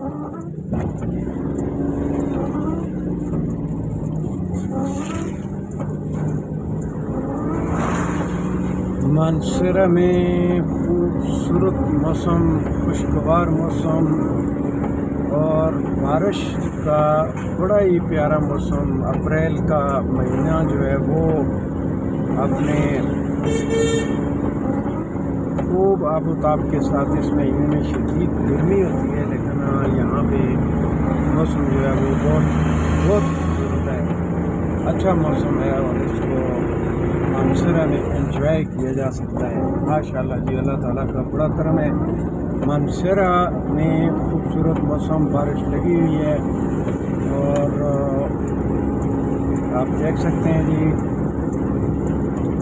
मानसरा में खूबसूरत मौसम, खुशगवार मौसम और बारिश का बड़ा ही प्यारा मौसम। अप्रैल का महीना जो है वो अपने खूब आबोताब के साथ इस महीने में शदीद गर्मी होती है, लेकिन यहाँ पे मौसम जो है वो बहुत खूबसूरत है, अच्छा मौसम है और इसको मानसरा में एंजॉय किया जा सकता है। माशाल्लाह जी, अल्लाह ताला का बड़ा करम है। मानसरा में खूबसूरत मौसम, बारिश लगी हुई है और आप देख सकते हैं जी,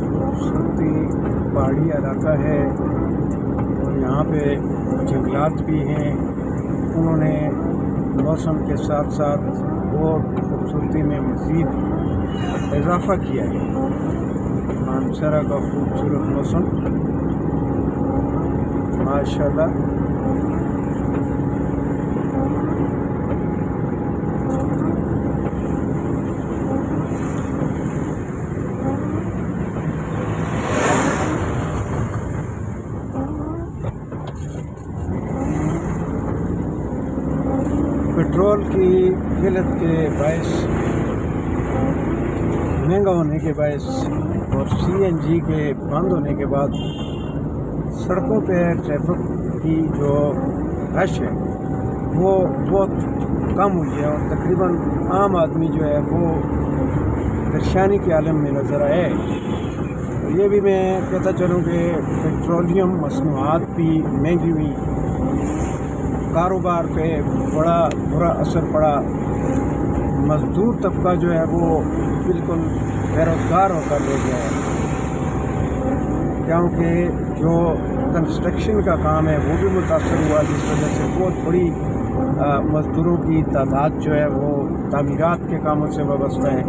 खूबसूरती पहाड़ी इलाका है और यहाँ पे जंगलात भी हैं। उन्होंने मौसम के साथ साथ और खूबसूरती में मज़ीद इजाफ़ा किया है। मानसरा का खूबसूरत मौसम माशाल्लाह। पेट्रोल की किल्लत के बायस, महंगा होने के बायस और CNG के बंद होने के बाद सड़कों पे ट्रैफिक की जो रश है वो बहुत कम हुई है और तकरीबन आम आदमी जो है वो परेशानी के आलम में नज़र आए। तो ये भी मैं कहता चलूँ कि पेट्रोलियम मसनूआत भी महंगी हुई, कारोबार पे बड़ा बुरा असर पड़ा। मज़दूर तबका जो है वो बिल्कुल बेरोज़गार होकर रह गया है, क्योंकि जो कंस्ट्रक्शन का काम है वो भी मुतासर हुआ, जिस वजह से बहुत बड़ी मज़दूरों की तादाद जो है वो तामीरात के कामों से वाबस्ता है।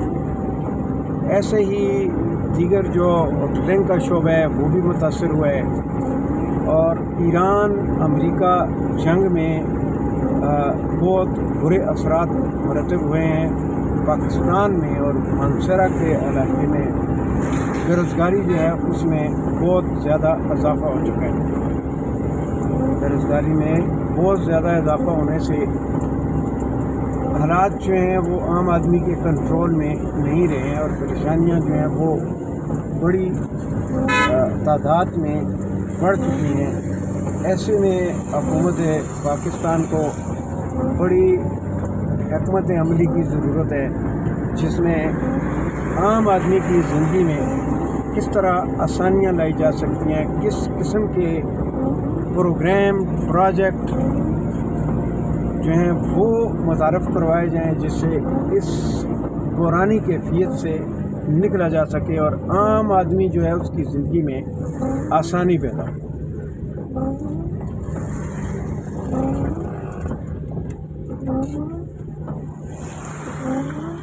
ऐसे ही दीगर जो होटलिंग का शोबा है वो भी मुतासर हुआ है और ईरान अमेरिका जंग में बहुत बुरे असरात मरतब हुए हैं पाकिस्तान में। और मानसरा के इलाके में बेरोज़गारी जो है उसमें बहुत ज़्यादा इजाफ़ा हो चुका है। बेरोज़गारी में बहुत ज़्यादा इजाफ़ा होने से हालात जो हैं वो आम आदमी के कंट्रोल में नहीं रहे हैं और परेशानियां जो हैं वो बड़ी तादाद में बढ़ चुकी हैं। ऐसे में हुकूमत पाकिस्तान को बड़ी हिकमत अमली की ज़रूरत है, जिसमें आम आदमी की ज़िंदगी में किस तरह आसानियाँ लाई जा सकती हैं, किस किस्म के प्रोग्राम प्रोजेक्ट जो हैं वो मुतारफ़ करवाए जाएं, जिससे इस पुरानी कैफियत से निकला जा सके और आम आदमी जो है उसकी ज़िंदगी में आसानी पैदा हो।